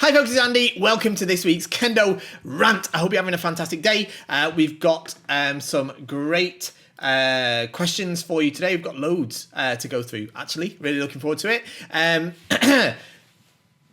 Hi folks, it's Andy. Welcome to this week's Kendo Rant. I hope you're having a fantastic day. We've got some great questions for you today. We've got loads to go through, actually. Really looking forward to it.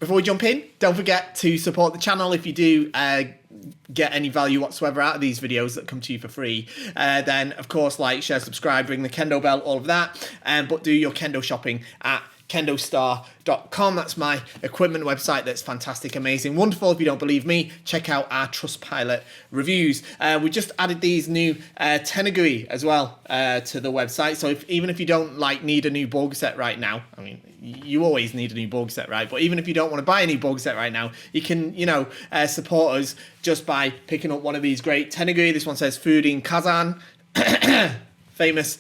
Before we jump in, don't forget to support the channel. If you do get any value whatsoever out of these videos that come to you for free, then of course like, share, subscribe, ring the Kendo bell, all of that. But do your Kendo shopping at KendoStar.com. That's my equipment website. That's fantastic, amazing, wonderful. If you don't believe me, check out our Trustpilot reviews. We just added these new tenugui as well to the website. So even if you don't need a new board set right now, I mean, you always need a new board set, right? But even if you don't want to buy a new board set right now, you can, support us just by picking up one of these great tenugui. This one says food in Kazan, famous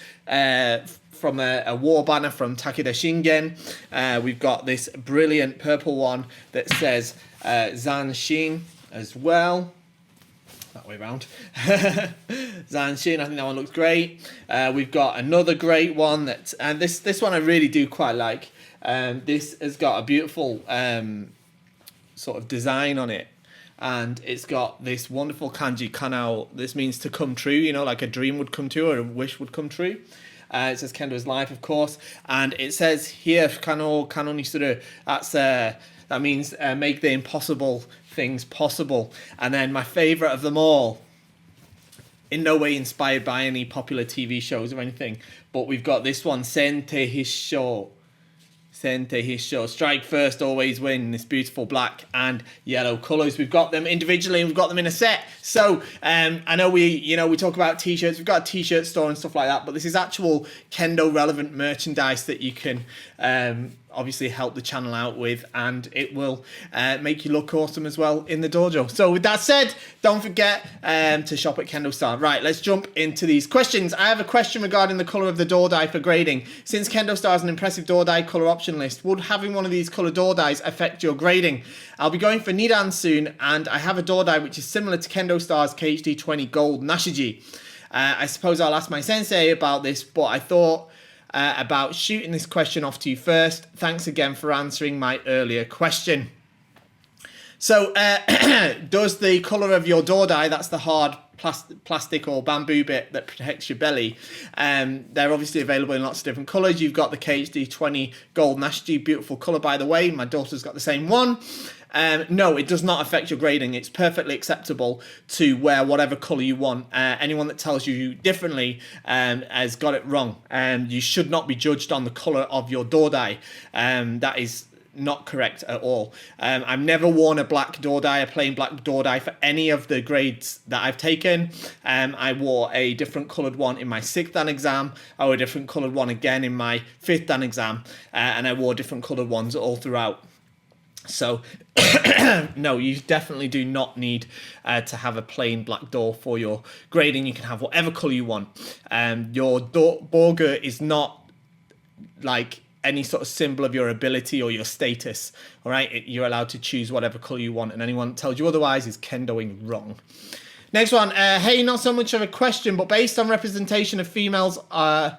from a war banner from Takeda Shingen. We've got this brilliant purple one that says Zanshin as well. That way around. Zanshin, I think that one looks great. We've got another great one and this one I really do quite like. This has got a beautiful sort of design on it. And it's got this wonderful kanji kanao. This means to come true, like a dream would come true or a wish would come true. It says Kendo is life, of course. And it says here, kano ni suru. That means make the impossible things possible. And then my favorite of them all, in no way inspired by any popular TV shows or anything, but we've got this one, Sente Hissho. Sente Hissho. Strike first, always win. This beautiful black and yellow colours. We've got them individually and we've got them in a set. So I know we talk about t-shirts. We've got a t-shirt store and stuff like that, but this is actual Kendo relevant merchandise that you can obviously help the channel out with, and it will make you look awesome as well in the dojo. So with that said, don't forget to shop at KendoStar. Right, let's jump into these questions. I have a question regarding the colour of the door die for grading. Since KendoStar has an impressive door die colour option list, would having one of these colour door dies affect your grading? I'll be going for Nidan soon, and I have a door die which is similar to KendoStar's KHD20 Gold Nashiji. I suppose I'll ask my sensei about this, but I thought about shooting this question off to you first. Thanks again for answering my earlier question. So does the colour of your door die, that's the hard plastic or bamboo bit that protects your belly, they're obviously available in lots of different colours. You've got the KHD20 Gold Nashiji, beautiful colour by the way. My daughter's got the same one. No, it does not affect your grading. It's perfectly acceptable to wear whatever colour you want. Anyone that tells you differently has got it wrong. You should not be judged on the colour of your door die. That is not correct at all. I've never worn a black door die, a plain black door die for any of the grades that I've taken. I wore a different coloured one in my 6th Dan exam. I wore a different coloured one again in my 5th Dan exam. And I wore different coloured ones all throughout. So, no, you definitely do not need to have a plain black door for your grading. You can have whatever colour you want. Your burger is not like any sort of symbol of your ability or your status. All right, you're allowed to choose whatever colour you want, and anyone that tells you otherwise is kendoing wrong. Next one. Hey, not so much of a question, but based on representation of females on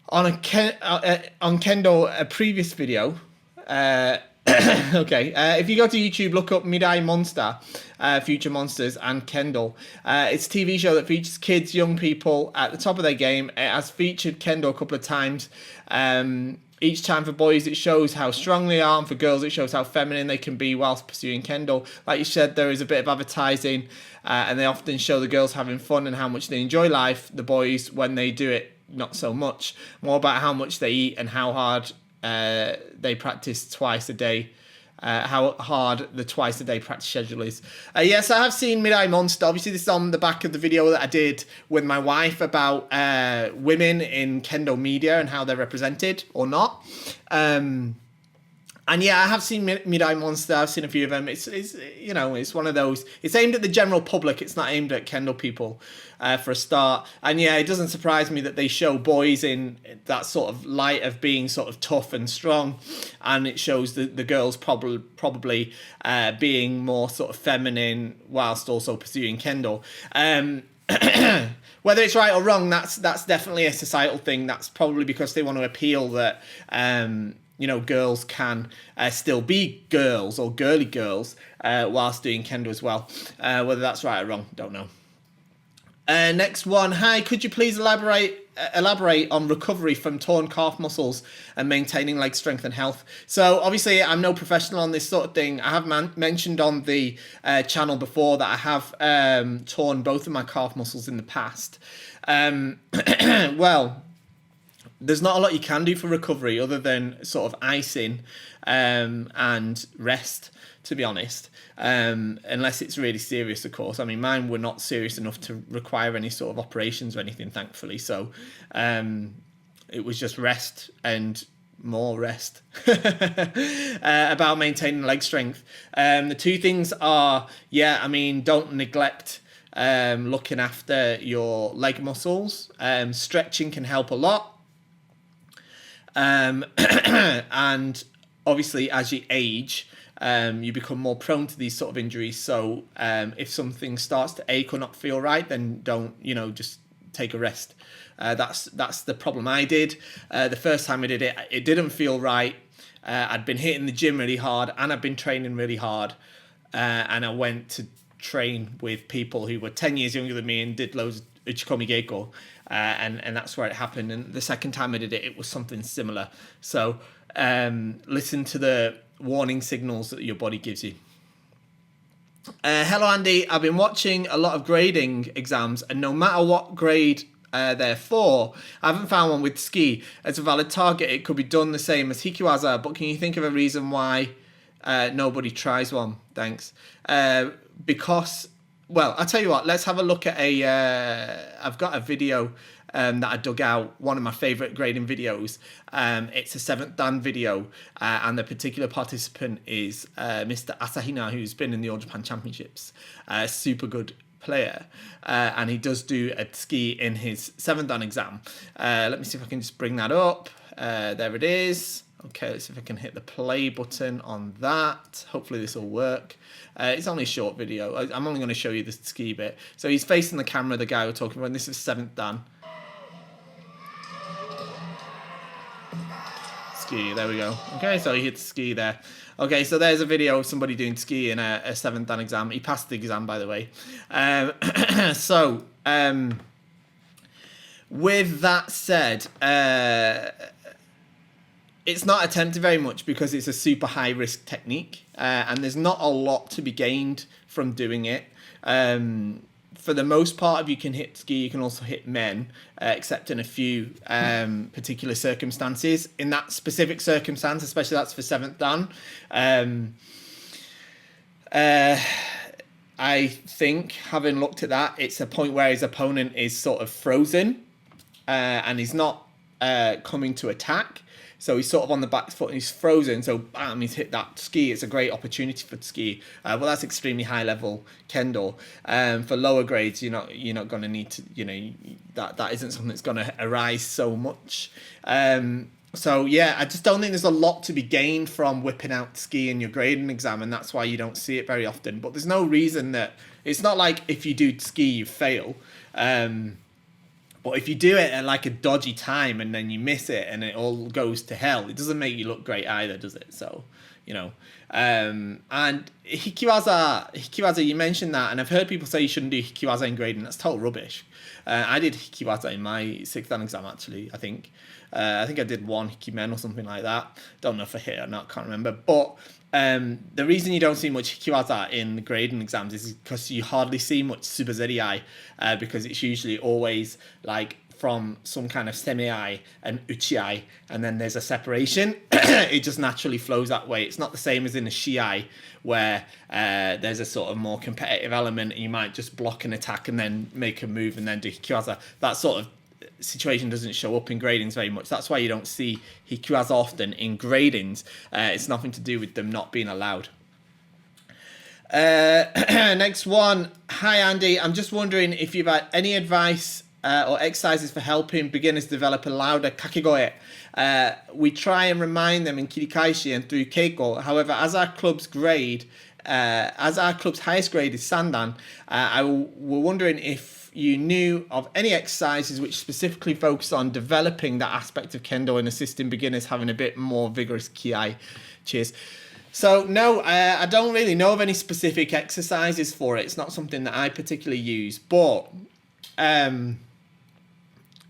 Kendo, a previous video. Okay, if you go to YouTube, look up Midai Monster, Future Monsters and Kendo. It's a TV show that features kids, young people at the top of their game. It has featured Kendo a couple of times. Each time for boys, it shows how strong they are, and for girls, it shows how feminine they can be whilst pursuing Kendo. Like you said, there is a bit of advertising, and they often show the girls having fun and how much they enjoy life. The boys, when they do it, not so much. More about how much they eat and how hard they practice twice a day, how hard the twice a day practice schedule is. Yes, I have seen Midai Monster. Obviously, this is on the back of the video that I did with my wife about women in Kendo media and how they're represented or not. And yeah, I have seen Midai Monster. I've seen a few of them. It's one of those. It's aimed at the general public. It's not aimed at Kendo people for a start. And yeah, it doesn't surprise me that they show boys in that sort of light of being sort of tough and strong, and it shows the girls probably being more sort of feminine whilst also pursuing Kendo. Whether it's right or wrong, that's definitely a societal thing. That's probably because they want to appeal that girls can still be girls or girly girls whilst doing kendo as well. Whether that's right or wrong, don't know. Next one. Hi, could you please elaborate on recovery from torn calf muscles and maintaining leg strength and health? So obviously I'm no professional on this sort of thing. I have mentioned on the channel before that I have torn both of my calf muscles in the past. Well, there's not a lot you can do for recovery other than sort of icing and rest, to be honest, unless it's really serious, of course. I mean, mine were not serious enough to require any sort of operations or anything, thankfully. So it was just rest and more rest. About maintaining leg strength. The two things are, don't neglect looking after your leg muscles. Stretching can help a lot. And obviously as you age, you become more prone to these sort of injuries. So if something starts to ache or not feel right, then don't, just take a rest. That's the problem I did. The first time I did it, it didn't feel right. I'd been hitting the gym really hard and I'd been training really hard. And I went to train with people who were 10 years younger than me and did loads of Uchikomi Geiko. And that's where it happened. And the second time I did it, it was something similar. So listen to the warning signals that your body gives you. Hello, Andy. I've been watching a lot of grading exams, and no matter what grade they're for, I haven't found one with ski as a valid target. It could be done the same as Hikiwaza, but can you think of a reason why nobody tries one? Thanks. Because, well, I'll tell you what, let's have a look at I've got a video that I dug out, one of my favourite grading videos. It's a 7th Dan video, and the particular participant is Mr. Asahina, who's been in the All Japan Championships. Super good player, and he does do a ski in his 7th Dan exam. Let me see if I can just bring that up. There it is. Okay, let's see if I can hit the play button on that. Hopefully this will work. It's only a short video. I'm only going to show you the ski bit. So he's facing the camera, the guy we're talking about, and this is 7th Dan. Ski, there we go. Okay, so he hit ski there. Okay, so there's a video of somebody doing ski in a 7th Dan exam. He passed the exam, by the way. With that said, it's not attempted very much because it's a super high risk technique, and there's not a lot to be gained from doing it. For the most part, if you can hit ski, you can also hit men, except in a few particular circumstances. In that specific circumstance, especially that's for 7th Dan, I think, having looked at that, it's a point where his opponent is sort of frozen and he's not coming to attack. So he's sort of on the back foot and he's frozen. So bam, he's hit that ski. It's a great opportunity for ski. Well, that's extremely high level kendo. For lower grades, you're not going to need to, that isn't something that's going to arise so much. So yeah, I just don't think there's a lot to be gained from whipping out ski in your grading exam, and that's why you don't see it very often. But there's no reason that it's not like if you do ski, you fail. But if you do it at like a dodgy time and then you miss it and it all goes to hell, it doesn't make you look great either, does it? So, and Hikiwaza, you mentioned that, and I've heard people say you shouldn't do Hikiwaza in grading. That's total rubbish. I did Hikiwaza in my 6th Dan exam, actually, I think. I did one Hikimen or something like that. Don't know if I hit it or not, can't remember. But the reason you don't see much Hikiwaza in the grading exams is because you hardly see much Subazeri-ai, because it's usually always like from some kind of semi-ai and uchi-ai, and then there's a separation. It just naturally flows that way. It's not the same as in a shi-ai, where there's a sort of more competitive element, and you might just block an attack and then make a move and then do Hikiwaza. That sort of situation doesn't show up in gradings very much. That's why you don't see Hikiwaza often in gradings. It's nothing to do with them not being allowed. Next one. Hi, Andy. I'm just wondering if you've had any advice or exercises for helping beginners develop a louder kakegoe. We try and remind them in kirikaishi and through keiko. However, as our club's highest grade is sandan, we're wondering if you knew of any exercises which specifically focus on developing that aspect of Kendo and assisting beginners having a bit more vigorous ki. Cheers. So no, I don't really know of any specific exercises for it. It's not something that I particularly use, but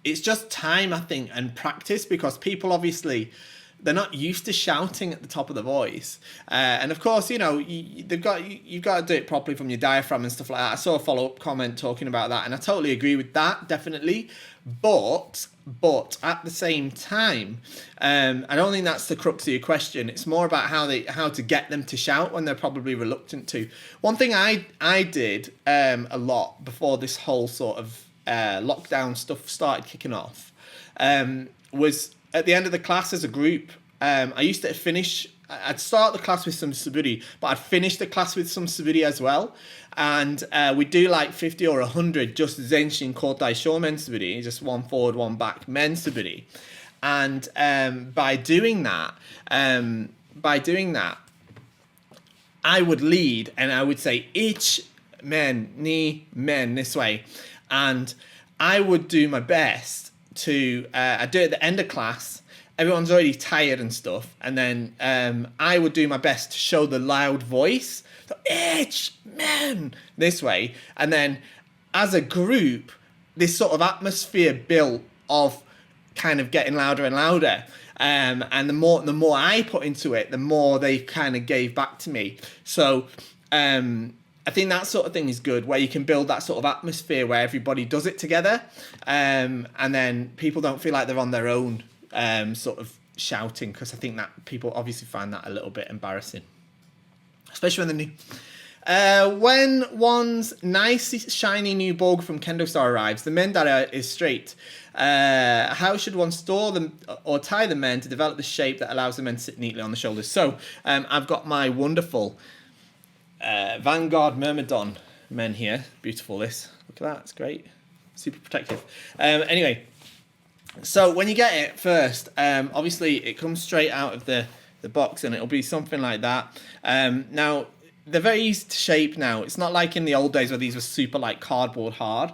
it's just time, I think, and practice, because people obviously, they're not used to shouting at the top of the voice. And of course, you know, you've got to do it properly from your diaphragm and stuff like that. I saw a follow-up comment talking about that, and I totally agree with that, definitely. But at the same time, I don't think that's the crux of your question. It's more about how to get them to shout when they're probably reluctant to. One thing I did a lot before this whole sort of lockdown stuff started kicking off was at the end of the class as a group. I used to finish. I'd start the class with some saburi, but I'd finish the class with some saburi as well. And we'd do like 50 or 100 just Zenshin Kotai Shomen saburi, just one forward, one back men saburi. And by doing that, I would lead and I would say ich men, ni men, this way. And I would do my best to, I'd do it at the end of class. Everyone's already tired and stuff. And then I would do my best to show the loud voice. So, ich men, this way. And then as a group, this sort of atmosphere built of kind of getting louder and louder. And the more I put into it, the more they kind of gave back to me. So I think that sort of thing is good, where you can build that sort of atmosphere where everybody does it together. And then people don't feel like they're on their own sort of shouting, because I think that people obviously find that a little bit embarrassing. Especially when they're new. When one's nice, shiny new Borg from KendoStar arrives, the mendara is straight. How should one store them or tie the men to develop the shape that allows the men to sit neatly on the shoulders? So I've got my wonderful Vanguard Myrmidon men here. Beautiful, this. Look at that, it's great. Super protective. Anyway, so when you get it first, obviously it comes straight out of the box, and it'll be something like that. Now, they're very easy to shape now. It's not like in the old days where these were super like cardboard hard.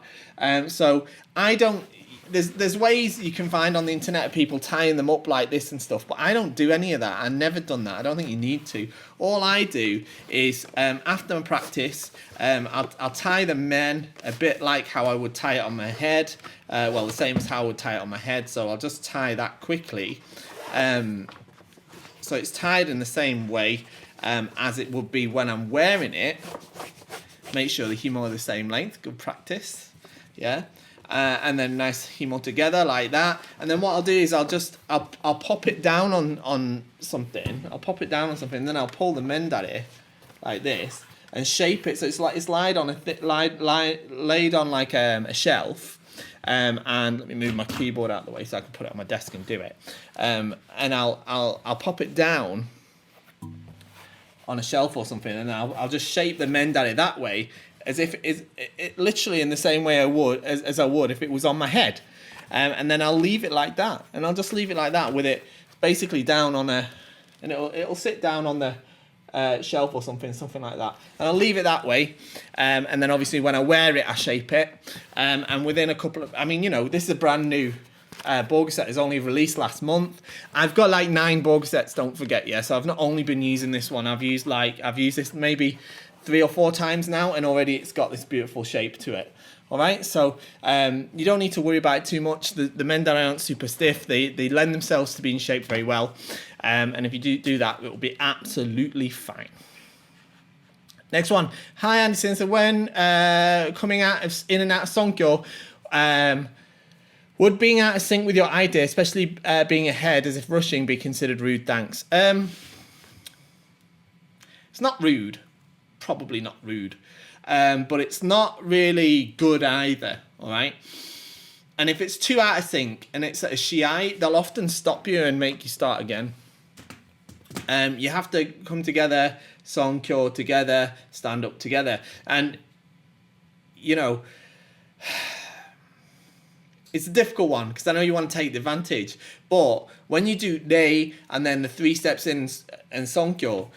So I don't, there's ways you can find on the internet of people tying them up like this and stuff, but I don't do any of that. I've never done that. I don't think you need to. All I do is after my practice, I'll tie the men a bit like how I would tie it on my head. Well, the same as how I would tie it on my head. So I'll just tie that quickly. So it's tied in the same way as it would be when I'm wearing it. Make sure the himo are the same length. Good practice. Yeah. And then nice himo together like that. And then what I'll do is I'll pop it down on something. I'll pop it down on something, and then I'll pull the mendare like this and shape it so it's laid on laid on like a shelf. And let me move my keyboard out of the way so I can put it on my desk and do it. And I'll pop it down on a shelf or something, and I'll just shape the mendare that way, as if it literally in the same way I would as I would if it was on my head. And then I'll leave it like that, and I'll just leave it like that with it basically down on and it'll sit down on the shelf or something like that, and I'll leave it that way. And then obviously when I wear it, I shape it. And within a couple of, I mean, you know, this is a brand new Borg set. Is only released last month. I've got like 9 Borg sets, don't forget, yeah. So I've not only been using this one, I've used this maybe 3 or 4 times now, and already it's got this beautiful shape to it. All right, so you don't need to worry about it too much. The mendara aren't super stiff. They lend themselves to being shaped very well. And if you do that, it will be absolutely fine. Next one. Hi, Andy Sensor. When coming in and out of Sonkyo, would being out of sync with your idea, especially being ahead as if rushing, be considered rude? Thanks. It's not rude. Probably not rude. But it's not really good either. All right. And if it's too out of sync and it's at a shiai, they'll often stop you and make you start again. You have to come together, Sonkyo together, stand up together. And, you know, it's a difficult one because I know you want to take the advantage. But when you do Rei and then the 3 steps in and Sonkyo,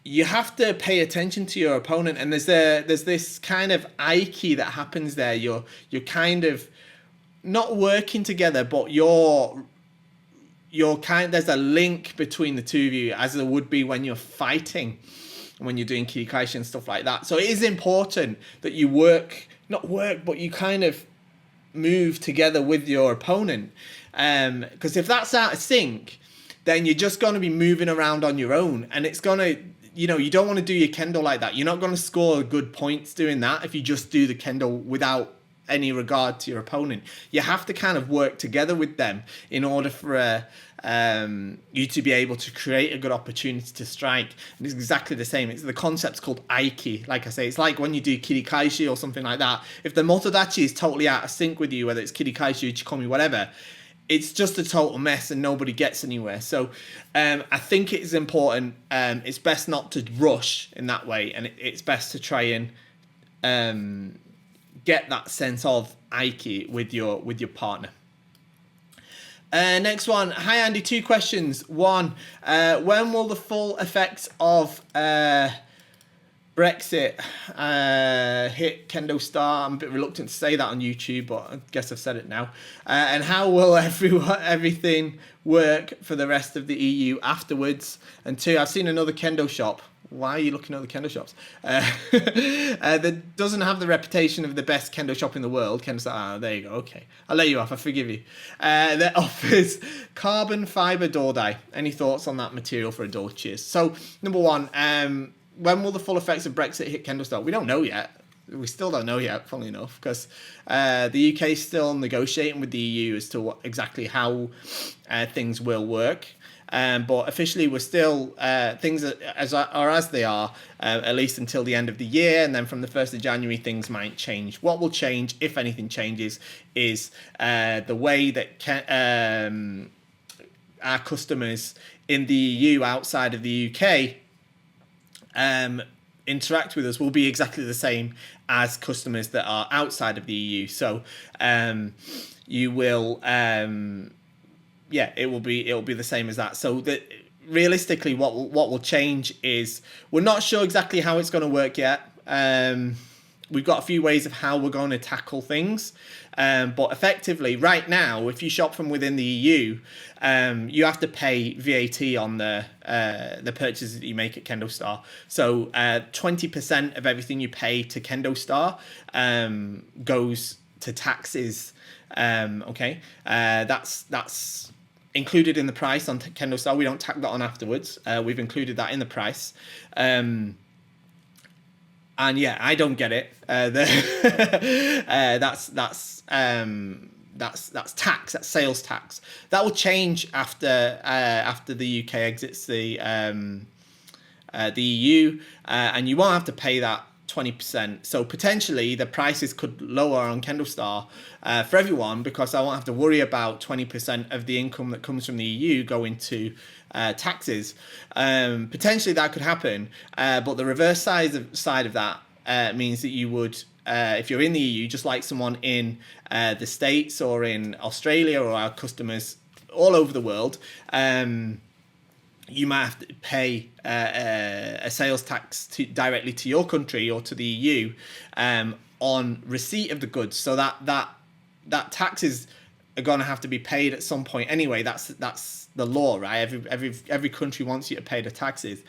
you have to pay attention to your opponent, and there's this kind of aiki that happens there. You're kind of not working together, but there's a link between the two of you, as there would be when you're fighting, when you're doing kirikaishi and stuff like that. So it is important that you but you kind of move together with your opponent, because if that's out of sync, then you're just going to be moving around on your own, and it's going to, you don't want to do your kendo like that. You're not going to score good points doing that if you just do the kendo without any regard to your opponent. You have to kind of work together with them in order for you to be able to create a good opportunity to strike. And it's exactly the same. The concept's called aiki. Like I say, it's like when you do kirikaishi or something like that. If the motodachi is totally out of sync with you, whether it's kirikaishi, uchikomi, whatever, it's just a total mess and nobody gets anywhere. So I think it is important. It's best not to rush in that way, and it's best to try and get that sense of aiki with your partner. Next one. Hi Andy, 2 questions. One, when will the full effects of Brexit hit KendoStar? I'm a bit reluctant to say that on YouTube, but I guess I've said it now. And how will everything work for the rest of the EU afterwards? And 2, I've seen another kendo shop. Why are you looking at the kendo shops? That doesn't have the reputation of the best kendo shop in the world. KendoStar, there you go. Okay, I'll let you off. I forgive you. That offers carbon fiber door die. Any thoughts on that material for a door? Cheers. So, number 1, when will the full effects of Brexit hit KendoStar? We don't know yet. We still don't know yet, funnily enough, because the UK is still negotiating with the EU as to exactly how things will work. But officially, we're still things are as they are, at least until the end of the year, and then from the 1st of January, things might change. What will change, if anything changes, is the way that our customers in the EU outside of the UK interact with us will be exactly the same as customers that are outside of the EU. So you will. It will be the same as that. So that realistically, what will change is we're not sure exactly how it's going to work yet. We've got a few ways of how we're going to tackle things, but effectively, right now, if you shop from within the EU, you have to pay VAT on the purchases that you make at KendoStar. So 20% of everything you pay to KendoStar goes to taxes. That's included in the price on KendoStar. We don't tack that on afterwards. We've included that in the price. And yeah, I don't get it. That's tax. That's sales tax. That will change after the UK exits the EU, and you won't have to pay that 20%. So potentially the prices could lower on KendoStar for everyone, because I won't have to worry about 20% of the income that comes from the EU going to taxes. Potentially that could happen, but the reverse side of that means that you would, if you're in the EU, just like someone in the States or in Australia or our customers all over the world, you might have to pay a sales tax directly to your country or to the EU on receipt of the goods. So that taxes are going to have to be paid at some point anyway. That's the law, right? Every country wants you to pay the taxes.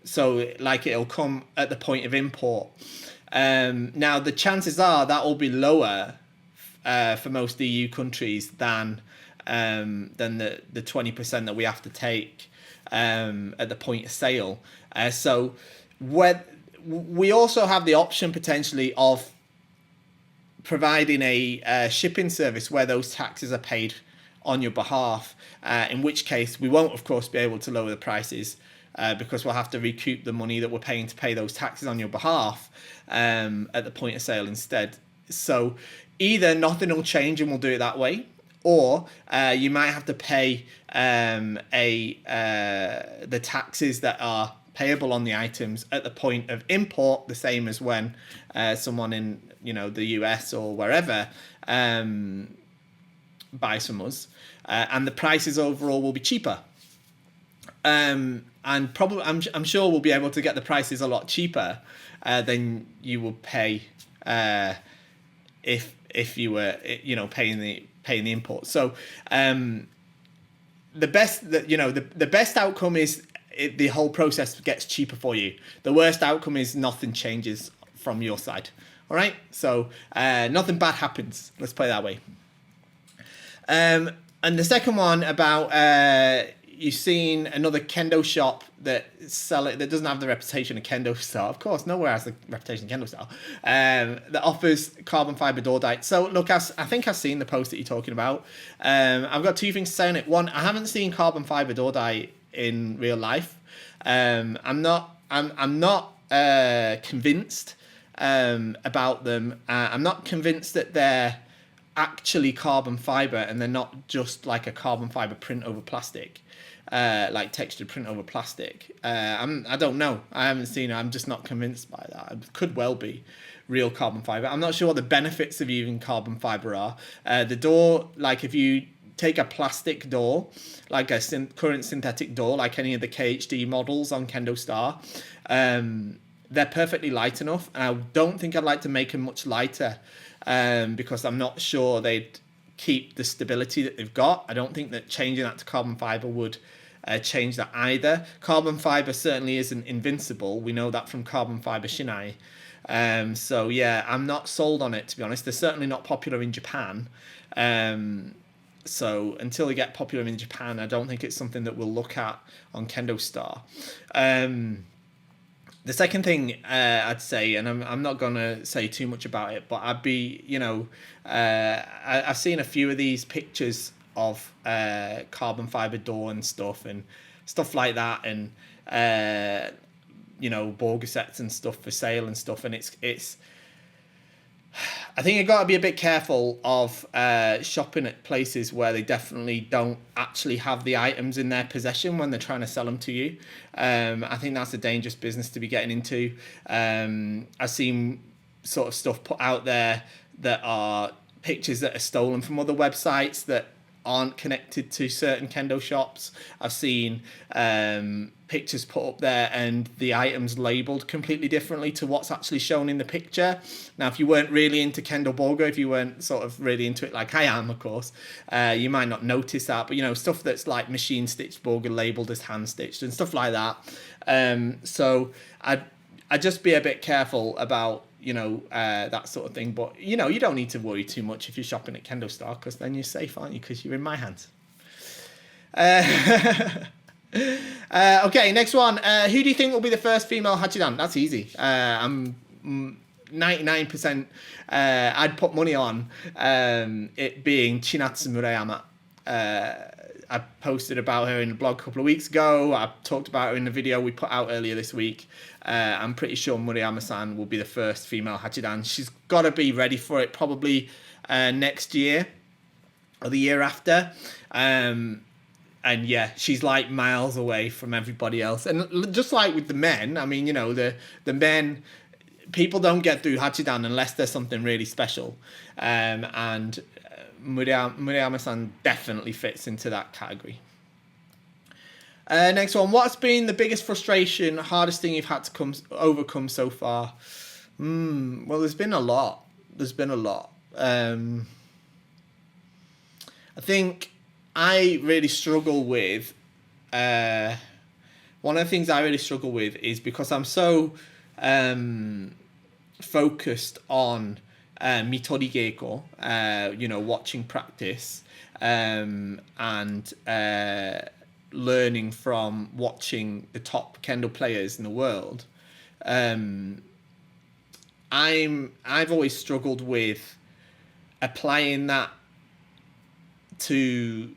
So like it'll come at the point of import. Now the chances are that will be lower for most EU countries than the 20% that we have to take at the point of sale. So we also have the option potentially of providing a shipping service where those taxes are paid on your behalf, in which case we won't, of course, be able to lower the prices because we'll have to recoup the money that we're paying to pay those taxes on your behalf at the point of sale instead. So either nothing will change and we'll do it that way, or you might have to pay the taxes that are payable on the items at the point of import, the same as when someone in the US or wherever buys from us, and the prices overall will be cheaper. And probably I'm sure we'll be able to get the prices a lot cheaper than you would pay if you were paying the import. So the best outcome is the whole process gets cheaper for you. The worst outcome is nothing changes from your side. All right, so nothing bad happens. Let's put it that way. And the second one about you've seen another Kendo shop that doesn't have the reputation of KendoStar. Of course, nowhere has the reputation of KendoStar. That offers carbon fiber door dye. So look, I think I've seen the post that you're talking about. I've got two things to say on it. One, I haven't seen carbon fiber door dye in real life. I'm not convinced about them. I'm not convinced that they're actually carbon fiber and they're not just like a carbon fiber print over plastic, like textured print over plastic. I don't know. I haven't seen it. I'm just not convinced by that. It could well be real carbon fiber. I'm not sure what the benefits of using carbon fiber are. The door, like if you take a plastic door, like a current synthetic door, like any of the KHD models on KendoStar, they're perfectly light enough, and I don't think I'd like to make them much lighter because I'm not sure they'd keep the stability that they've got. I don't think that changing that to carbon fiber would change that either. Carbon fiber certainly isn't invincible. We know that from carbon fiber shinai. So yeah, I'm not sold on it, to be honest. They're certainly not popular in Japan. So until they get popular in Japan, I don't think it's something that we'll look at on KendoStar. The second thing I'd say, and I'm not going to say too much about it, but I'd be, I've seen a few of these pictures of carbon fiber door and stuff like that, and Borga sets and stuff for sale and stuff, and it's I think you've got to be a bit careful of shopping at places where they definitely don't actually have the items in their possession when they're trying to sell them to you. I think that's a dangerous business to be getting into. I've seen sort of stuff put out there that are pictures that are stolen from other websites that aren't connected to certain Kendo shops. I've seen pictures put up there and the items labeled completely differently to what's actually shown in the picture. Now, if you weren't really into Kendo Borga, if you weren't sort of really into it like I am, of course, you might not notice that. But, stuff that's like machine stitched Borga labeled as hand stitched and stuff like that. So I'd just be a bit careful about that sort of thing. But, you don't need to worry too much if you're shopping at KendoStar, because then you're safe, aren't you? Because you're in my hands. Okay, next one. Who do you think will be the first female Hachidan? That's easy. I'm 99%. I'd put money on it being Chinatsu Murayama. I posted about her in the blog a couple of weeks ago. I talked about her in the video we put out earlier this week. I'm pretty sure Murayama-san will be the first female Hachidan. She's got to be ready for it probably next year or the year after. And yeah, she's like miles away from everybody else. And just like with the men, I mean, the men, people don't get through Hachidan unless there's something really special. And Murayama-san definitely fits into that category. Next one. What's been the biggest frustration, hardest thing you've had to overcome so far? Well, there's been a lot. I think I really struggle with... one of the things I really struggle with is because I'm so focused on Mitori Geiko, watching practice and learning from watching the top Kendo players in the world. I've always struggled with applying that to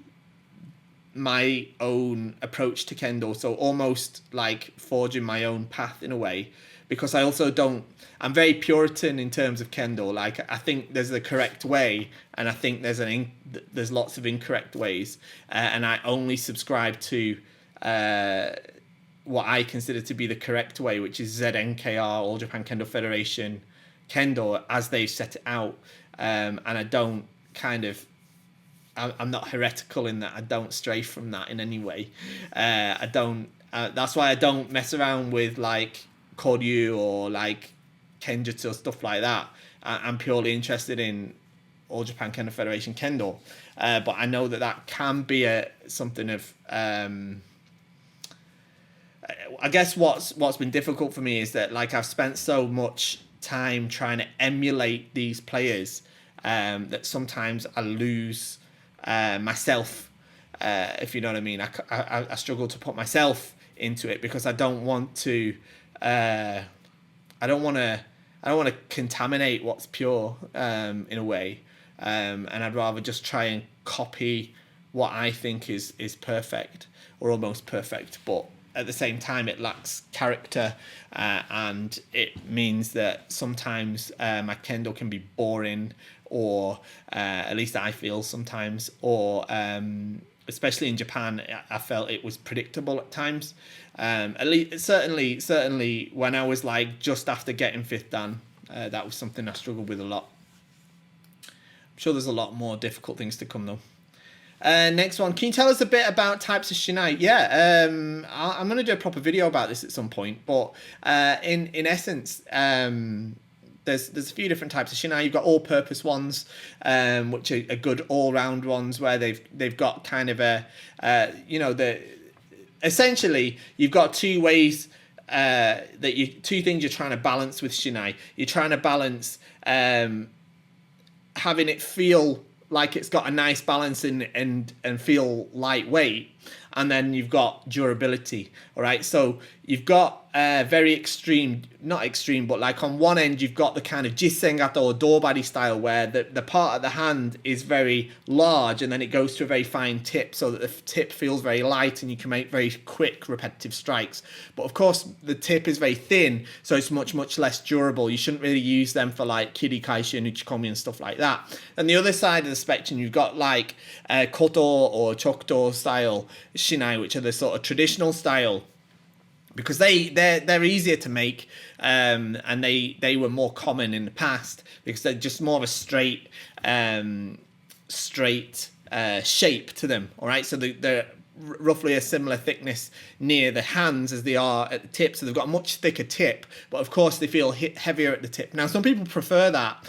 my own approach to Kendo, so almost like forging my own path in a way, because I also I'm very Puritan in terms of Kendo. Like, I think there's the correct way, and I think there's lots of incorrect ways, and I only subscribe to what I consider to be the correct way, which is ZNKR, All Japan Kendo Federation Kendo, as they've set it out, and I don't kind of I'm not heretical in that. I don't stray from that in any way. I don't. That's why I don't mess around with like Koryu or like Kenjutsu or stuff like that. I'm purely interested in All Japan Kendo Federation Kendo, but I know that that can be something of. I guess what's been difficult for me is that like I've spent so much time trying to emulate these players that sometimes I lose myself, if you know what I mean. I struggle to put myself into it because I don't want to. I don't want to contaminate what's pure in a way, and I'd rather just try and copy what I think is perfect or almost perfect, but at the same time it lacks character, and it means that sometimes my kendo can be boring, or at least I feel sometimes, or especially in Japan I felt it was predictable at times. At least certainly when I was like just after getting fifth dan, that was something I struggled with a lot. I'm sure there's a lot more difficult things to come though. Next one, can you tell us a bit about types of shinai? Yeah, I'm going to do a proper video about this at some point, but in essence, there's a few different types of shinai. You've got all-purpose ones, which are good all-round ones where they've got kind of essentially you've got two ways two things you're trying to balance with shinai. You're trying to balance having it feel like it's got a nice balance and feel lightweight, and then you've got durability. All right, so you've got very extreme, not extreme, but like on one end you've got the kind of jisengato or dobari style where the part of the hand is very large and then it goes to a very fine tip so that the tip feels very light and you can make very quick repetitive strikes. But of course the tip is very thin, so it's much less durable. You shouldn't really use them for like kirikaishi and uchikomi and stuff like that. And the other side of the spectrum you've got like koto or chokuto style shinai, which are the sort of traditional style, because they're easier to make, and they were more common in the past because they're just more of a straight shape to them. All right, so they're roughly a similar thickness near the hands as they are at the tip, so they've got a much thicker tip, but of course they feel heavier at the tip. Now some people prefer that,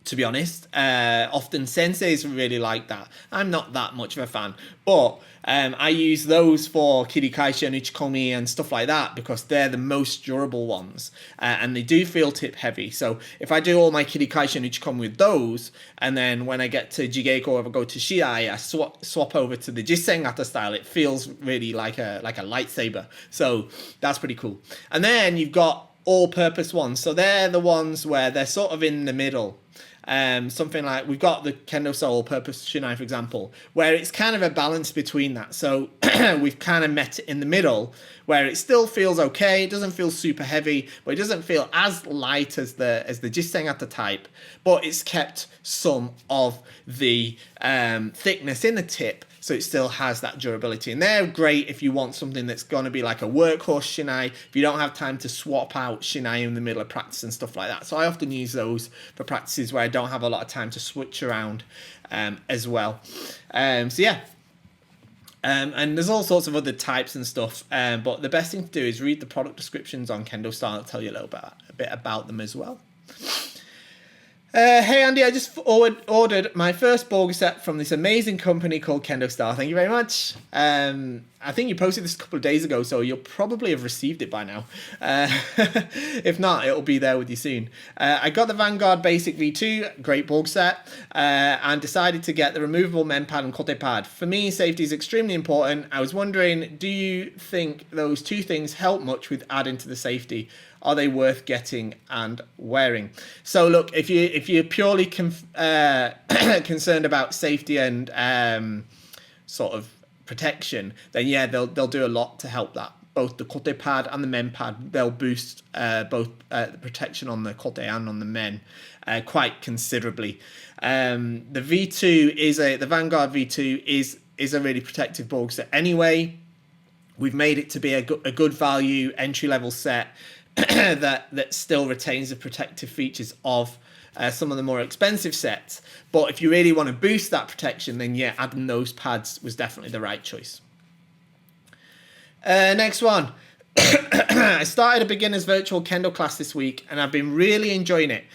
to be honest. Often senseis really like that. I'm not that much of a fan, but I use those for kirikaishi and uchikomi and stuff like that because they're the most durable ones, and they do feel tip heavy. So if I do all my kirikaishi and uchikomi with those, and then when I get to jigeko or I go to shiai, I swap over to the jisengata style, it feels really like a lightsaber. So that's pretty cool. And then you've got all-purpose ones. So they're the ones where they're sort of in the middle. Something like we've got the KendoStar all-purpose shinai, for example, where it's kind of a balance between that. So we've kind of met it in the middle, where it still feels okay. It doesn't feel super heavy, but it doesn't feel as light as the jisengata type. But it's kept some of the thickness in the tip, so it still has that durability. And they're great if you want something that's going to be like a workhorse shinai, if you don't have time to swap out shinai in the middle of practice and stuff like that. So I often use those for practices where I don't have a lot of time to switch around as well. So yeah. And there's all sorts of other types and stuff, but the best thing to do is read the product descriptions on KendoStar. I'll tell you a bit about them as well. Hey Andy, I just ordered my first Borg set from this amazing company called KendoStar. Thank you very much. I think you posted this a couple of days ago, so you'll probably have received it by now. If not, it'll be there with you soon. I got the Vanguard Basic V2, great Borg set, and decided to get the removable men pad and kote pad. For me, safety is extremely important. I was wondering, do you think those two things help much with adding to the safety? Are they worth getting and wearing? So look, if you're purely concerned about safety and sort of protection, then yeah, they'll do a lot to help that. Both the kote pad and the men pad, they'll boost both the protection on the kote and on the men quite considerably. The V2 the Vanguard V2 is a really protective Borg set anyway. We've made it to be a good value entry level set that still retains the protective features of some of the more expensive sets. But if you really want to boost that protection, then yeah, adding those pads was definitely the right choice. Next one. I started a beginner's virtual Kendo class this week and I've been really enjoying it.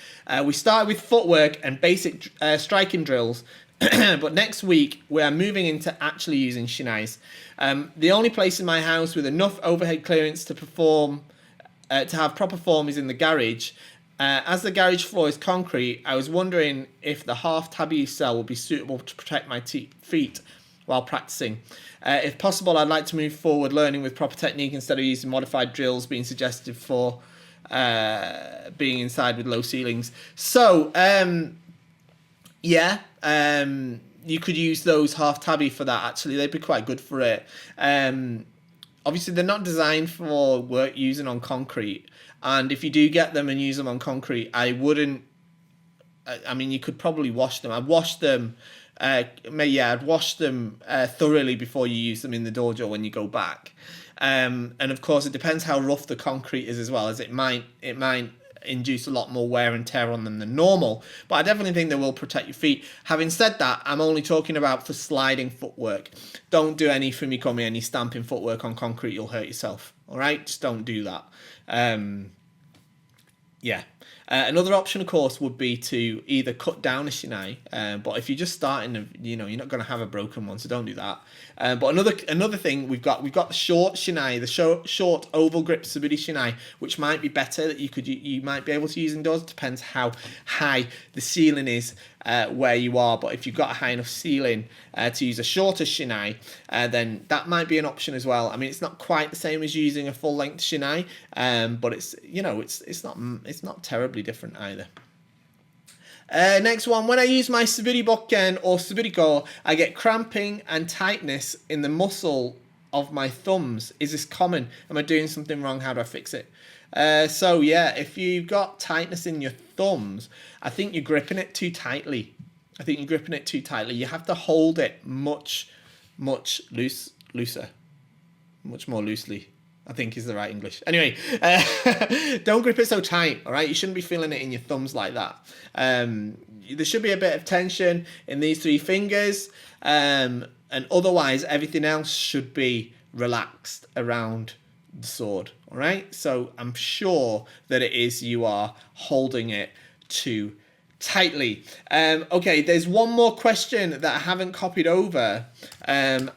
We started with footwork and basic striking drills, but next week we are moving into actually using shinais. The only place in my house with enough overhead clearance to perform, to have proper form is in the garage. As the garage floor is concrete, I was wondering if the half tabi cell would be suitable to protect my feet while practicing. If possible, I'd like to move forward learning with proper technique instead of using modified drills being suggested for being inside with low ceilings. So, yeah, you could use those half tabby for that, actually. They'd be quite good for it. Obviously, they're not designed for work using on concrete. And if you do get them and use them on concrete, I wouldn't... I mean, you could probably wash them. I'd wash them... I'd wash them thoroughly before you use them in the dojo when you go back. And of course, it depends how rough the concrete is as well, as it might induce a lot more wear and tear on them than normal. But I definitely think they will protect your feet. Having said that, I'm only talking about for sliding footwork. Don't do any fumikomi, any stamping footwork on concrete. You'll hurt yourself. All right, just don't do that. Yeah. Another option, of course, would be to either cut down a shinai, but if you're just starting, you're not going to have a broken one, so don't do that. But another thing, we've got the short shinai, the short oval grip suburi shinai, which might be better that you might be able to use indoors. It depends how high the ceiling is where you are. But if you've got a high enough ceiling to use a shorter shinai, then that might be an option as well. I mean, it's not quite the same as using a full length shinai, but it's not terribly different either. Next one, when I use my suburi bokken or suburiko, I get cramping and tightness in the muscle of my thumbs. Is this common? Am I doing something wrong? How do I fix it? So yeah, if you've got tightness in your thumbs, I think you're gripping it too tightly. You have to hold it much looser, much more loosely, I think is the right English. Anyway, don't grip it so tight, all right? You shouldn't be feeling it in your thumbs like that. There should be a bit of tension in these three fingers, and otherwise everything else should be relaxed around the sword, all right? So I'm sure that it is you are holding it too tightly. Okay, there's one more question that I haven't copied over, and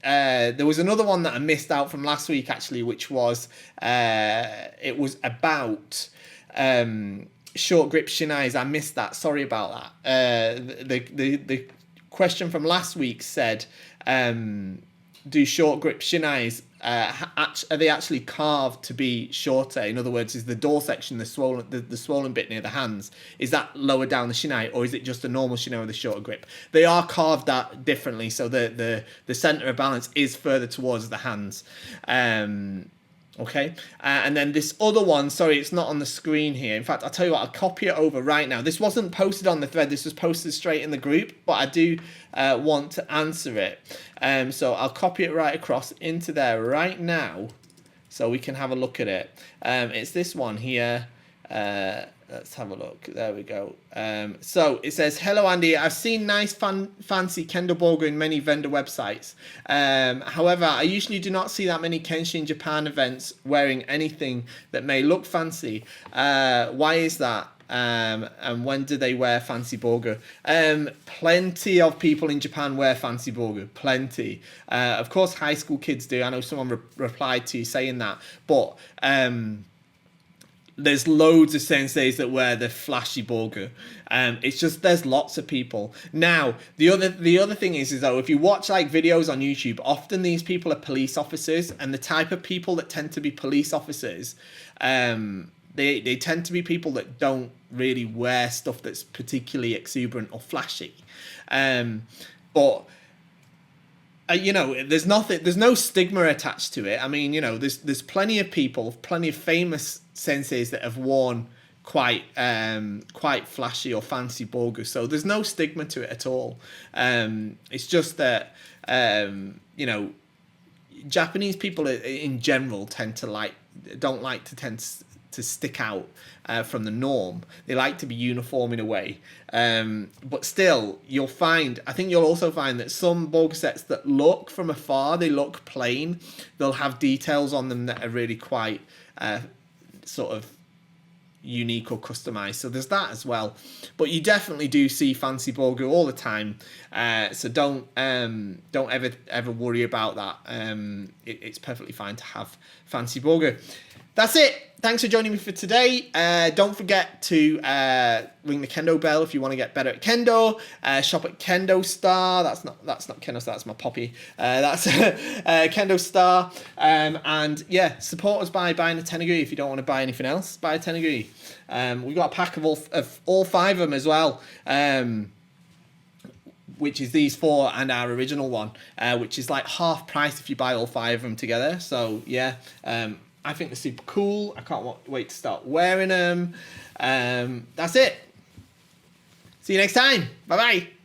there was another one that I missed out from last week actually, which was it was about short grip shinais. I missed that. Sorry about that. The question from last week said, do short grip shinais are they actually carved to be shorter? In other words, is the door section, the swollen bit near the hands, is that lower down the shinai, or is it just a normal shinai with a shorter grip? They are carved that differently, so the center of balance is further towards the hands. Okay, and then this other one, sorry, it's not on the screen here. In fact, I'll tell you what, I'll copy it over right now. This wasn't posted on the thread, this was posted straight in the group, but I do want to answer it. So I'll copy it right across into there right now so we can have a look at it. It's this one here. Let's have a look. There we go. So it says, hello Andy, I've seen nice fancy Kendo Boga in many vendor websites. However, I usually do not see that many Kenshin Japan events wearing anything that may look fancy. Why is that? And when do they wear fancy Boga? Plenty of people in Japan wear fancy Boga. Plenty. Of course, high school kids do. I know someone replied to you saying that. But... there's loads of senseis that wear the flashy Boga. It's just there's lots of people. Now, the other thing is though, if you watch like videos on YouTube, often these people are police officers, and the type of people that tend to be police officers, they tend to be people that don't really wear stuff that's particularly exuberant or flashy. But there's no stigma attached to it. I mean, there's plenty of people, plenty of famous senseis that have worn quite flashy or fancy Boga, so there's no stigma to it at all. It's just that Japanese people in general tend to tend to stick out from the norm. They like to be uniform in a way. But still, I think you'll also find that some Borg sets that look from afar, they look plain, they'll have details on them that are really quite sort of unique or customized. So there's that as well. But you definitely do see fancy Borgu all the time. So don't ever worry about that. It's perfectly fine to have fancy Borgu. That's it. Thanks for joining me for today. Don't forget to ring the Kendo bell if you want to get better at Kendo. Shop at KendoStar. That's not KendoStar. That's my poppy. That's KendoStar. And yeah, support us by buying a Tenegree. If you don't want to buy anything else, buy a Tenegree. We've got a pack of all 5 of them as well. Which is these 4 and our original one, which is like half price if you buy all 5 of them together. So yeah. I think they're super cool. I can't wait to start wearing them. That's it. See you next time. Bye-bye.